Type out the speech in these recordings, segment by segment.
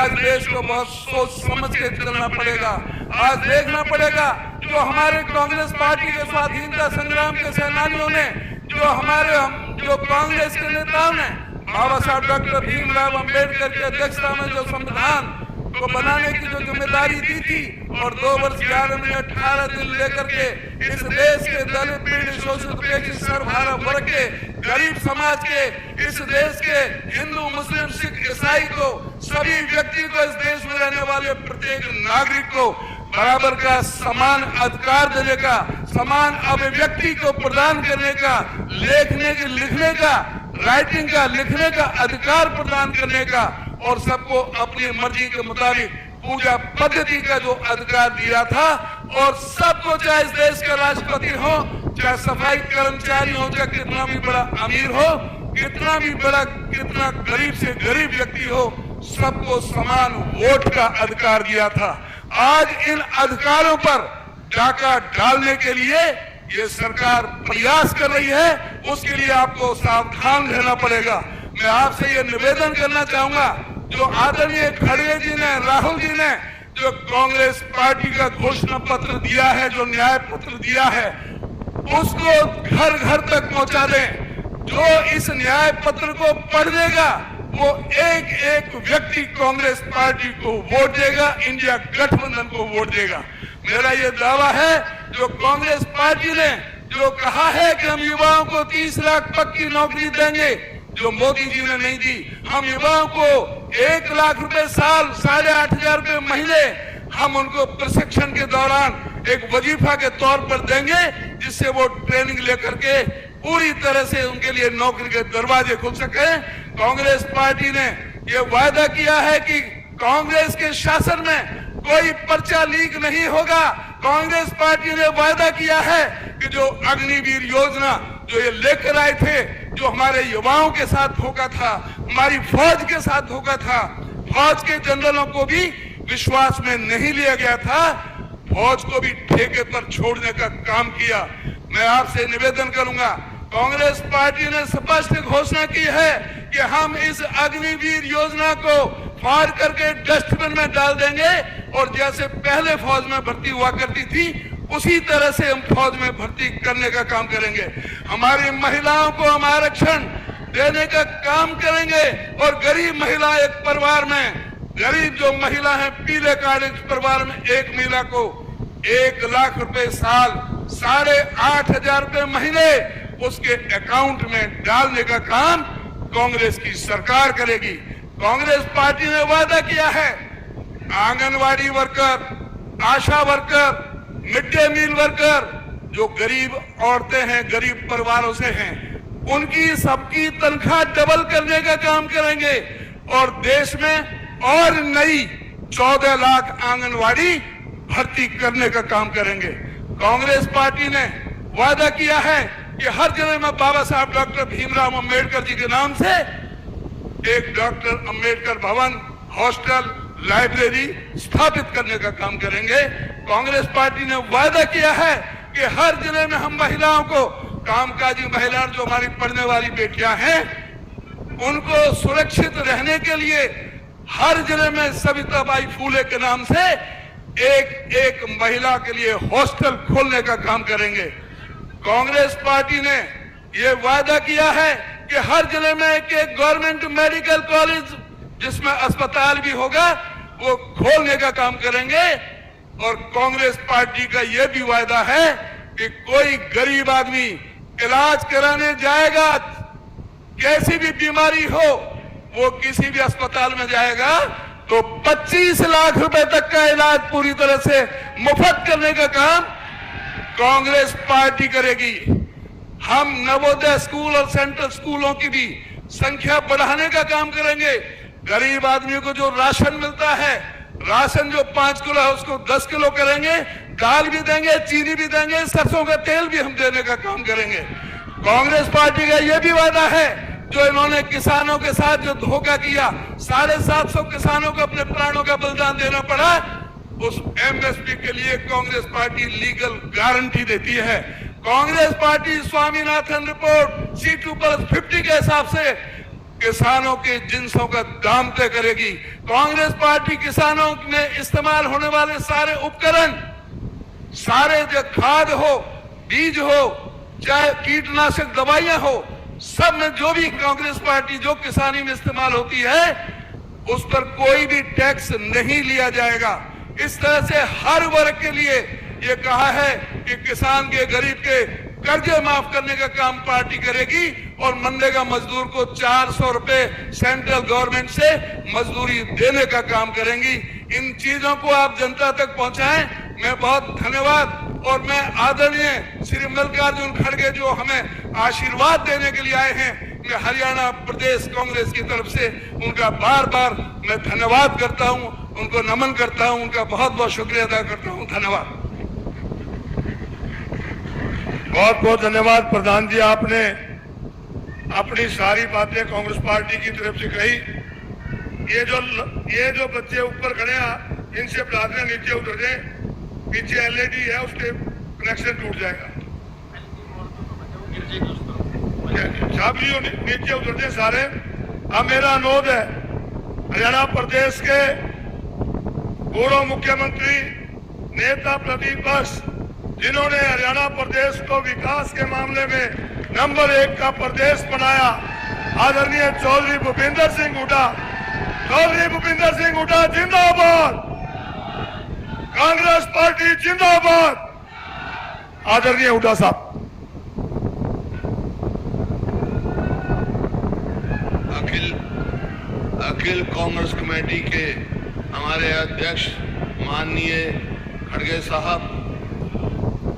आज देश को बहुत सोच समझ के चलना पड़ेगा। आज देखना पड़ेगा जो हमारे कांग्रेस पार्टी के स्वाधीनता संग्राम के सेनानियों ने, जो कांग्रेस के नेताओं ने बाबा साहब डॉक्टर भीमराव अंबेडकर की अध्यक्षता में जो संविधान को बनाने की जो जिम्मेदारी दी थी और 2 वर्ष 11 महीने 18 दिन लेकर के इस देश के दलित पीड़ित शोषित उपेक्षित सर्वहारा वर्ग के गरीब समाज के, इस देश के हिंदू मुस्लिम सिख ईसाई को, सभी व्यक्ति को, इस देश में रहने वाले प्रत्येक नागरिक को बराबर का समान अधिकार देने का, समान अभिव्यक्ति को प्रदान करने का, लिखने का, राइटिंग का, लिखने का अधिकार प्रदान करने का और सबको अपनी मर्जी के मुताबिक पूजा पद्धति का जो अधिकार दिया था और सबको, चाहे इस देश का राष्ट्रपति हो, चाहे सफाई कर्मचारी हो, चाहे कितना भी बड़ा अमीर हो, कितना गरीब से गरीब व्यक्ति हो, सबको समान वोट का अधिकार दिया था। आज इन अधिकारों पर डाका डालने के लिए ये सरकार प्रयास कर रही है, उसके लिए आपको सावधान रहना पड़ेगा। मैं आपसे ये निवेदन करना चाहूंगा, जो आदरणीय खड़गे जी ने, राहुल जी ने जो कांग्रेस पार्टी का घोषणा पत्र दिया है, जो न्याय पत्र दिया है, उसको घर घर तक पहुंचा दें। जो इस न्याय पत्र को पढ़ देगा वो एक एक व्यक्ति कांग्रेस पार्टी को वोट देगा, इंडिया गठबंधन को वोट देगा। मेरा ये दावा है, जो कांग्रेस पार्टी ने जो कहा है कि हम युवाओं को 30 लाख पक्की नौकरी देंगे, जो मोदी जी ने नहीं दी, हम युवाओं को 1 लाख रुपए साल, 8,500 रुपए महीने हम उनको प्रशिक्षण के दौरान एक वजीफा के तौर पर देंगे, जिससे वो ट्रेनिंग लेकर के पूरी तरह से उनके लिए नौकरी के दरवाजे खुल सके। कांग्रेस पार्टी ने ये वायदा किया है कि कांग्रेस के शासन में कोई पर्चा लीक नहीं होगा। कांग्रेस पार्टी ने वायदा किया है कि जो अग्निवीर योजना जो ये लेकर आए थे, जो हमारे युवाओं के साथ धोखा था, हमारी फौज के साथ धोखा था, फौज के जनरलों को भी विश्वास में नहीं लिया गया था, फौज को भी ठेके पर छोड़ने का काम किया। मैं आपसे निवेदन करूंगा, कांग्रेस पार्टी ने स्पष्ट घोषणा की है कि हम इस अग्निवीर योजना को फाड़ करके डस्टबिन में डाल देंगे और जैसे पहले फौज में भर्ती हुआ करती थी उसी तरह से हम फौज में भर्ती करने का काम करेंगे। हमारी महिलाओं को हम आरक्षण देने का काम करेंगे और गरीब महिला, एक परिवार में गरीब जो महिला है, पीले कार्ड परिवार में एक महिला को 1 लाख रुपए साल, 8,500 रुपए महीने उसके अकाउंट में डालने का काम कांग्रेस की सरकार करेगी। कांग्रेस पार्टी ने वादा किया है, anganwadi worker, ASHA worker, mid day meal worker, जो गरीब औरतें हैं, गरीब परिवारों से हैं, उनकी सबकी तनख्वाह डबल करने का काम करेंगे और देश में और नई 14 लाख आंगनवाड़ी भर्ती करने का काम करेंगे। कांग्रेस पार्टी ने वादा किया है कि हर जिले में बाबा साहब डॉक्टर भीमराव अंबेडकर जी के नाम से एक डॉक्टर अंबेडकर भवन, हॉस्टल, लाइब्रेरी स्थापित करने का काम करेंगे। कांग्रेस पार्टी ने वादा किया है कि हर जिले में हम महिलाओं को, कामकाजी महिलाएं जो हमारी पढ़ने वाली बेटियां हैं, उनको सुरक्षित रहने के लिए हर जिले में सविताबाई फूले के नाम से एक एक महिला के लिए हॉस्टल खोलने का काम करेंगे। कांग्रेस पार्टी ने यह वादा किया है कि हर जिले में एक गवर्नमेंट मेडिकल कॉलेज जिसमें अस्पताल भी होगा वो खोलने का काम करेंगे। और कांग्रेस पार्टी का यह भी वादा है कि कोई गरीब आदमी इलाज कराने जाएगा, कैसी भी बीमारी हो, वो किसी भी अस्पताल में जाएगा तो 25 लाख रुपए तक का इलाज पूरी तरह से मुफ्त करने का काम कांग्रेस पार्टी करेगी। हम नवोदय स्कूल और सेंट्रल स्कूलों की भी संख्या बढ़ाने का काम करेंगे। गरीब आदमी को जो राशन मिलता है, राशन जो 5 किलो है उसको 10 किलो करेंगे, दाल भी देंगे, चीनी भी देंगे, सरसों का तेल भी हम देने का काम करेंगे। कांग्रेस पार्टी का यह भी वादा है, जो इन्होंने किसानों के साथ जो धोखा किया, 750 किसानों को अपने प्राणों का बलिदान देना पड़ा, उस एमएसपी के लिए कांग्रेस पार्टी लीगल गारंटी देती है। Congress party Swaminathan report C2+50 के हिसाब से किसानों के जिन्सों का दाम तय करेगी। कांग्रेस पार्टी किसानों में इस्तेमाल होने वाले सारे उपकरण, सारे जो खाद हो, बीज हो, चाहे कीटनाशक दवाइयां हो, सब में जो भी कांग्रेस पार्टी जो किसानी में इस्तेमाल होती है उस पर कोई भी टैक्स नहीं लिया जाएगा। इस तरह से हर वर्ग के लिए ये कहा है कि किसान के, गरीब के कर्जे माफ करने का काम पार्टी करेगी और मनरेगा मजदूर को 400 रुपए सेंट्रल गवर्नमेंट से मजदूरी देने का काम करेंगी। इन चीजों को आप जनता तक पहुंचाएं। मैं बहुत धन्यवाद और मैं आदरणीय श्री मल्लिकार्जुन खड़गे जो हमें आशीर्वाद देने के लिए आए हैं, मैं हरियाणा प्रदेश कांग्रेस की तरफ से उनका बार बार मैं धन्यवाद करता हूं, उनको नमन करता हूं, उनका बहुत बहुत शुक्रिया अदा करता हूं। धन्यवाद। बहुत बहुत धन्यवाद प्रधान जी, आपने अपनी सारी बातें कांग्रेस पार्टी की तरफ से कही। ये जो बच्चे ऊपर खड़े हैं इनसे प्रार्थना नीचे उतर जाए, पीछे एलईडी है उसके कनेक्शन टूट जाएगा। सब नीचे उतर जाए सारे। अब मेरा अनुरोध है हरियाणा प्रदेश के पूर्व मुख्यमंत्री नेता प्रदीप बख्श, जिन्होंने हरियाणा प्रदेश को विकास के मामले में नंबर 1 का प्रदेश बनाया, आदरणीय चौधरी भूपिंदर सिंह हुड्डा। चौधरी भूपिंदर सिंह हुड्डा जिंदाबाद, कांग्रेस पार्टी जिंदाबाद। आदरणीय हुड्डा साहब। अखिल कांग्रेस कमेटी के हमारे अध्यक्ष माननीय खड़गे साहब,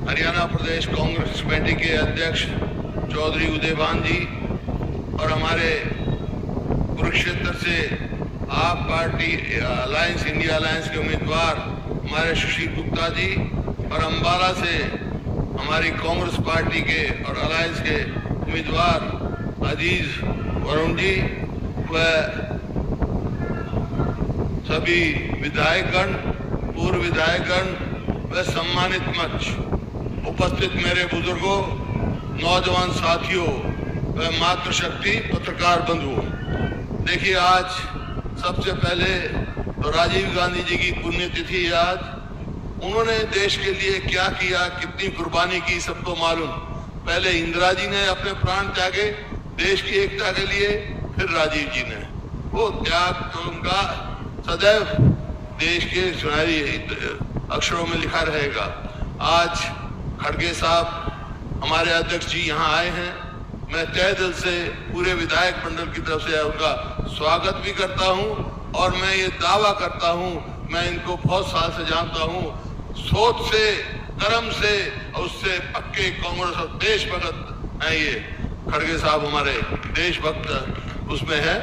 हरियाणा प्रदेश कांग्रेस कमेटी के अध्यक्ष चौधरी उदयभान जी और हमारे कुरुक्षेत्र से आप पार्टी अलायंस, इंडिया अलायंस के उम्मीदवार हमारे सुशील गुप्ता जी और अंबाला से हमारी कांग्रेस पार्टी के और अलायंस के उम्मीदवार अजीज वरुण जी व सभी विधायकगण, पूर्व विधायकगण व सम्मानित मंच, उपस्थित मेरे बुजुर्गों, नौजवान साथियों व मातृशक्ति पत्रकार बंधुओं, देखिए आज सबसे पहले तो राजीव गांधी जी की पुण्यतिथि है आज। उन्होंने देश के लिए क्या किया, कितनी कुर्बानी की, सबको मालूम। पहले इंदिरा जी ने अपने प्राण त्यागे देश की एकता के लिए, फिर राजीव जी ने। वो त्याग तो उनका सदैव देश के सुनहरी अक्षरों में लिखा रहेगा। आज खड़गे साहब हमारे अध्यक्ष जी यहाँ आए हैं, मैं तहे दिल से पूरे विधायक मंडल की तरफ से उनका स्वागत भी करता हूँ और मैं ये दावा करता हूँ, मैं इनको बहुत साल से जानता हूँ, सोच से, कर्म से और उससे पक्के कांग्रेस और देशभक्त हैं। ये खड़गे साहब हमारे देशभक्त उसमें है,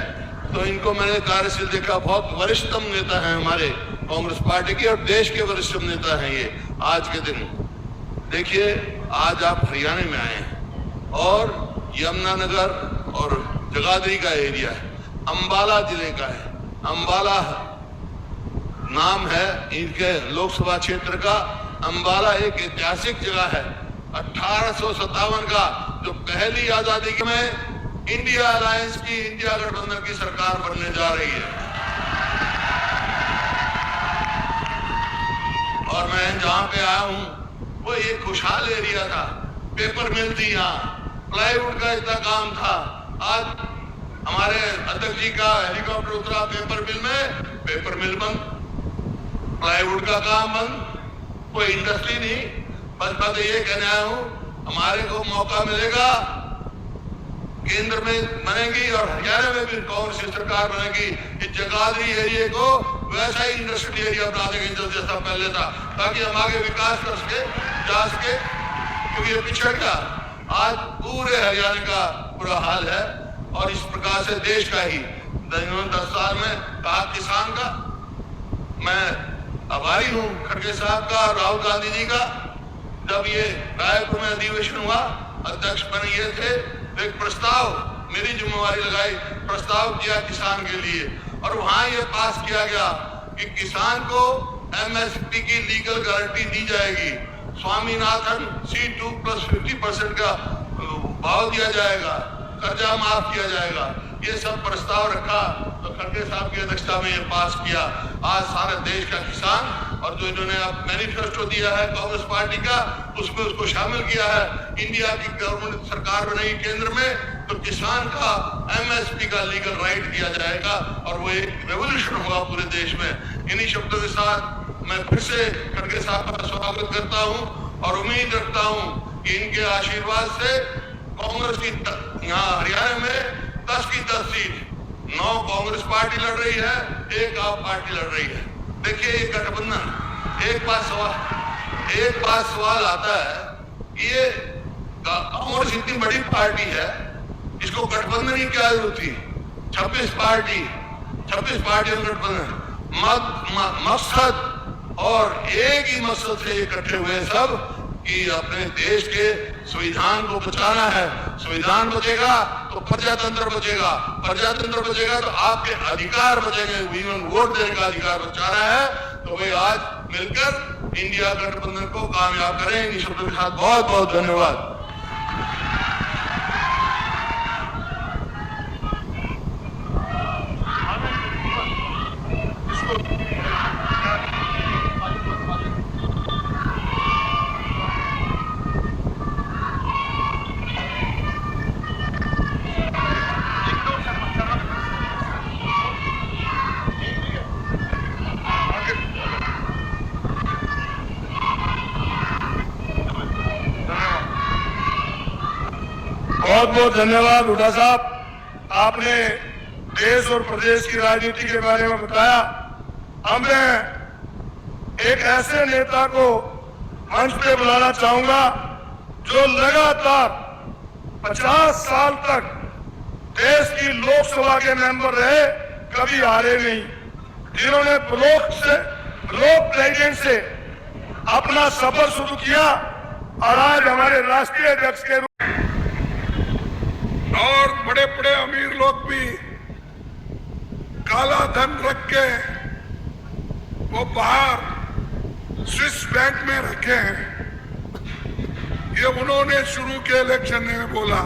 तो इनको मैंने कार्यशील देखा, बहुत वरिष्ठतम नेता हैं हमारे कांग्रेस पार्टी के और देश के वरिष्ठतम नेता हैं ये आज के दिन। देखिए आज आप हरियाणा में आए हैं और यमुनानगर और जगाधरी का एरिया है, अंबाला जिले का है। अंबाला नाम है इनके लोकसभा क्षेत्र का। अंबाला एक ऐतिहासिक जगह है। 1857 का जो पहली आजादी में इंडिया अलायंस की, इंडिया गठबंधन की सरकार बनने जा रही है और मैं जहां पे आया हूं वो ये खुशहाल एरिया था, पेपर मिल थी यहाँ, प्लाईवुड का इतना काम था। आज हमारे अध्यक्ष जी का हेलीकॉप्टर उतरा पेपर मिल में, पेपर मिल बंद, प्लाईवुड का काम बंद, कोई इंडस्ट्री नहीं। बस मैं तो ये कहने आया हूँ, हमारे को मौका मिलेगा, केंद्र में बनेगी और हरियाणा में भी कांग्रेस की सरकार बनेगी, इस जगाधरी एरिया को वैसा ही इंडस्ट्रियल एरिया बना देंगे जैसा पहले था, ताकि हम आगे विकास कर सके, जा सके, क्योंकि ये पिछड़ गया। आज पूरे हरियाणा का बुरा हाल है और इस प्रकार से देश का ही 10 साल में कहा किसान का। मैं आभारी हूँ खड़गे साहब का, राहुल गांधी जी का। जब ये रायपुर में अधिवेशन हुआ, अध्यक्ष बने ये थे, एक प्रस्ताव, मेरी जिम्मेवारी लगाई, प्रस्ताव किया किसान के लिए और वहां ये पास किया गया कि किसान को एमएसपी की लीगल गारंटी दी जाएगी, स्वामीनाथन C2 + 50% का भाव दिया जाएगा, कर्जा माफ किया जाएगा। ये सब प्रस्ताव रखा तो खड़गे साहब की अध्यक्षता में ये पास किया। आज सारे देश का किसान, और जो इन्होंने अब मैनिफेस्टो दिया है कांग्रेस पार्टी का, उसमें उसको शामिल किया है। इंडिया की गवर्नमेंट सरकार बनेगी केंद्र में तो किसान का एमएसपी का लीगल राइट दिया जाएगा और वो एक रेवोल्यूशन होगा पूरे देश में। इन्हीं शब्दों के साथ मैं फिर से खड़गे साहब का स्वागत करता हूं और उम्मीद रखता हूं कि इनके आशीर्वाद से कांग्रेस की यहाँ हरियाणा में 10 की 10 सीट 9 कांग्रेस पार्टी लड़ रही है, 1 आप पार्टी लड़ रही है। देखिए ये गठबंधन, एक बात सवाल आता है कि ये कांग्रेस इतनी बड़ी पार्टी है, इसको गठबंधन की क्या जरूरत थी? 26 पार्टी गठबंधन, मकसद और एक ही मकसद से इकट्ठे हुए सब कि अपने देश के संविधान को बचाना है। संविधान बचेगा तो प्रजातंत्र बचेगा, प्रजातंत्र बचेगा तो आपके अधिकार बचेंगे। इवन वोट देने का अधिकार बचाना है तो वे आज मिलकर इंडिया गठबंधन को कामयाब करें। इन शब्दों के साथ बहुत बहुत धन्यवाद। बहुत बहुत धन्यवाद हुड्डा साहब, आपने देश और प्रदेश की राजनीति के बारे में बताया। अब मैं एक ऐसे नेता को मंच पे बुलाना चाहूंगा जो लगातार 50 साल तक देश की लोकसभा के मेंबर रहे, कभी हारे नहीं, जिन्होंने ब्लॉक प्रेसिडेंट से अपना सफर शुरू किया और आज हमारे राष्ट्रीय अध्यक्ष के और बड़े बड़े अमीर लोग भी काला धन रख के वो बाहर स्विस बैंक में रखे हैं। ये उन्होंने शुरू के इलेक्शन में बोला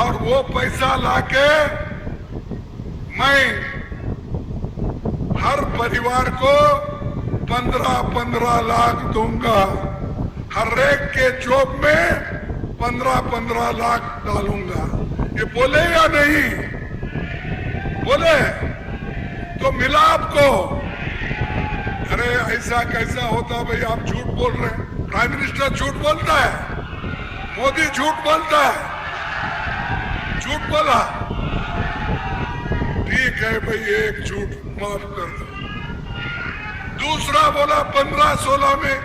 और वो पैसा लाके मैं हर परिवार को 15-15 लाख दूंगा, हर एक के जॉब में 15-15 लाख डालूंगा। ये बोले या नहीं बोले? तो मिला आपको? अरे ऐसा कैसा होता भाई, आप झूठ बोल रहे हैं। प्राइम मिनिस्टर झूठ बोलता है, मोदी झूठ बोलता है, झूठ बोला, ठीक है भाई, एक झूठ माफ कर दो। दूसरा बोला 15-16 में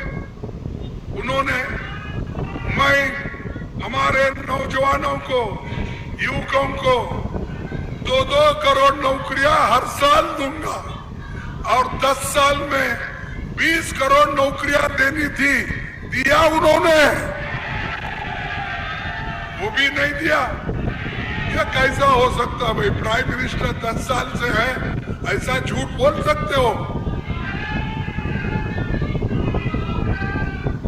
उन्होंने मैं हमारे नौजवानों को, युवकों को 2-2 करोड़ नौकरियां हर साल दूंगा और 10 साल में 20 करोड़ नौकरियां देनी थी, दिया उन्होंने? वो भी नहीं दिया। ये कैसा हो सकता भाई? प्राइम मिनिस्टर 10 साल से है, ऐसा झूठ बोल सकते हो?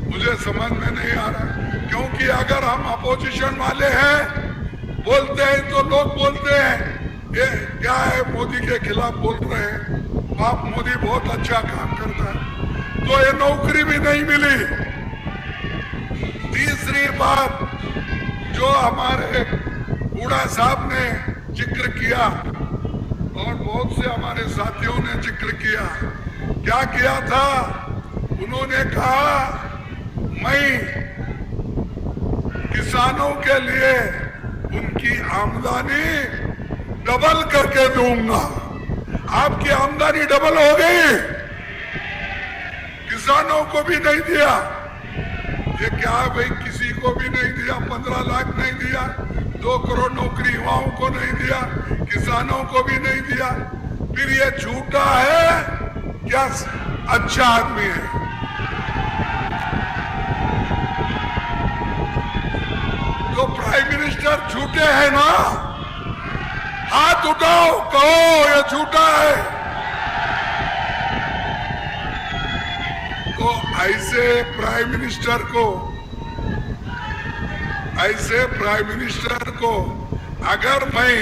मुझे समझ में नहीं आ रहा, क्योंकि अगर हम अपोजिशन वाले हैं, बोलते हैं तो लोग बोलते हैं ये क्या है, मोदी के खिलाफ बोल रहे हैं, आप मोदी बहुत अच्छा काम करता है, तो ये नौकरी भी नहीं मिली। तीसरी बात जो हमारे हुड्डा साहब ने जिक्र किया और बहुत से हमारे साथियों ने जिक्र किया, क्या किया था? उन्होंने कहा मैं किसानों के लिए उनकी आमदनी डबल करके दूंगा। आपकी आमदनी डबल हो गई, किसानों को भी नहीं दिया। ये क्या भाई, किसी को भी नहीं दिया, 15 लाख नहीं दिया, 2 करोड़ नौकरी युवाओं को नहीं दिया, किसानों को भी नहीं दिया। फिर ये झूठा है क्या अच्छा आदमी है? तो प्राइम मिनिस्टर झूठे हैं ना? हाथ उठाओ, कहो ये झूठा है। तो ऐसे प्राइम मिनिस्टर को अगर मैं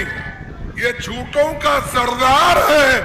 ये झूठों का सरदार है।